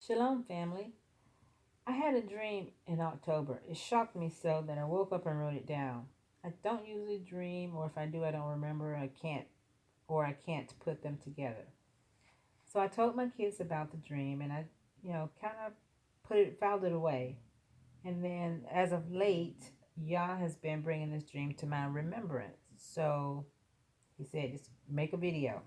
Shalom, family. I had a dream in October. It shocked me so that I woke up and wrote it down. I don't usually dream, or if I do, I don't remember, I can't put them together. So I told my kids about the dream, and I, kind of filed it away. And then, as of late, Yah has been bringing this dream to my remembrance. So he said, just make a video.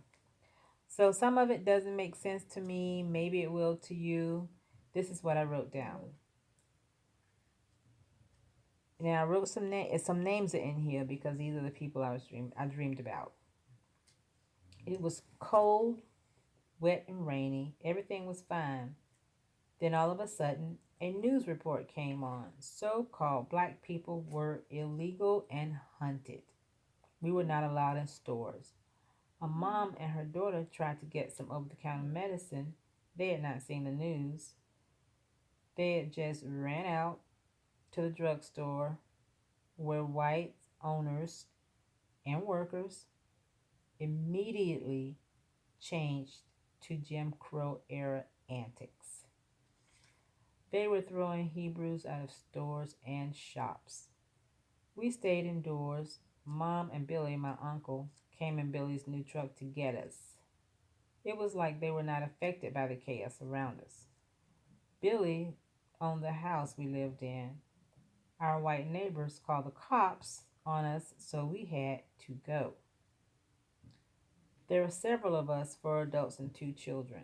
So some of it doesn't make sense to me. Maybe it will to you. This is what I wrote down. Now I wrote some names are in here because these are the people I dreamed about. It was cold, wet, and rainy. Everything was fine. Then all of a sudden, a news report came on. So-called black people were illegal and hunted. We were not allowed in stores. A mom and her daughter tried to get some over-the-counter medicine. They had not seen the news. They had just ran out to the drugstore where white owners and workers immediately changed to Jim Crow era antics. They were throwing Hebrews out of stores and shops. We stayed indoors. Mom and Billy, my uncle, came in Billy's new truck to get us. It was like they were not affected by the chaos around us. Billy owned the house we lived in. Our white neighbors called the cops on us, so we had to go. There were several of us, 4 adults and 2 children.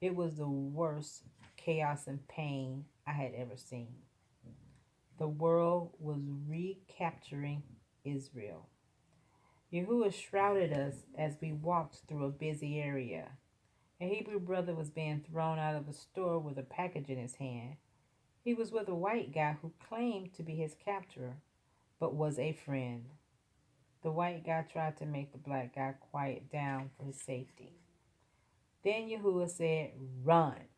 It was the worst chaos and pain I had ever seen. The world was recapturing Israel. Yahuwah shrouded us as we walked through a busy area. A Hebrew brother was being thrown out of a store with a package in his hand. He was with a white guy who claimed to be his captor, but was a friend. The white guy tried to make the black guy quiet down for his safety. Then Yahuwah said, "Run."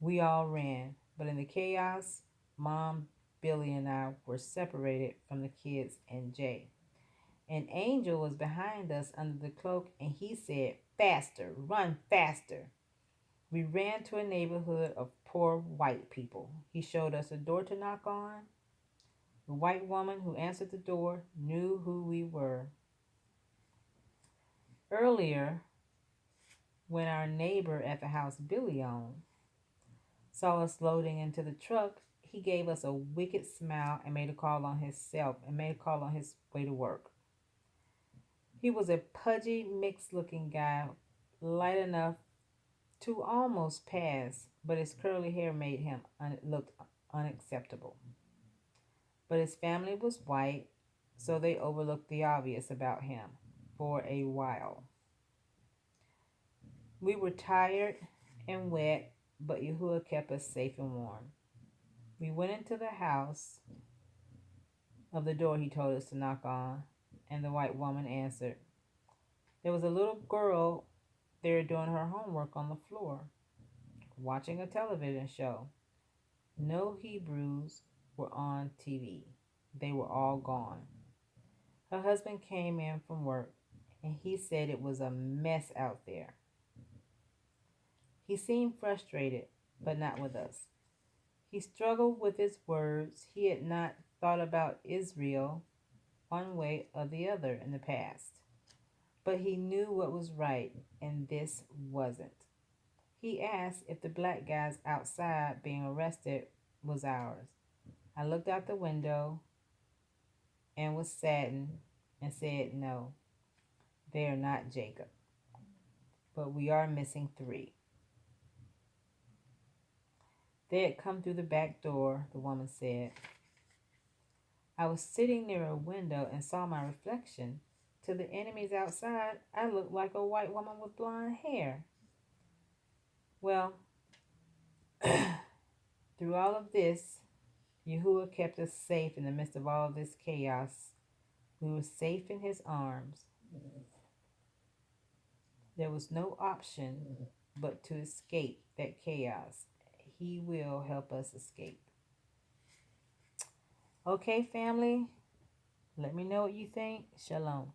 We all ran, but in the chaos, Mom, Billy, and I were separated from the kids and Jay. An angel was behind us under the cloak, and he said, "Faster, run faster." We ran to a neighborhood of poor white people. He showed us a door to knock on. The white woman who answered the door knew who we were. Earlier, when our neighbor at the house Billy owned saw us loading into the truck, he gave us a wicked smile and made a call on his way to work. He was a pudgy, mixed-looking guy, light enough to almost pass, but his curly hair made him look unacceptable. But his family was white, so they overlooked the obvious about him for a while. We were tired and wet, but Yahuwah kept us safe and warm. We went into the house of the door he told us to knock on, and the white woman answered. There was a little girl there doing her homework on the floor, watching a television show. No Hebrews were on TV. They were all gone. Her husband came in from work, and he said it was a mess out there. He seemed frustrated, but not with us. He struggled with his words. He had not thought about Israel one way or the other in the past. But he knew what was right, and this wasn't. He asked if the black guys outside being arrested was ours. I looked out the window and was saddened and said, "No, they are not Jacob. But we are missing 3. They had come through the back door," the woman said. I was sitting near a window and saw my reflection. To the enemies outside, I looked like a white woman with blonde hair. Well, through all of this, Yahuwah kept us safe in the midst of all of this chaos. We were safe in his arms. There was no option but to escape that chaos. He will help us escape. Okay, family, let me know what you think. Shalom.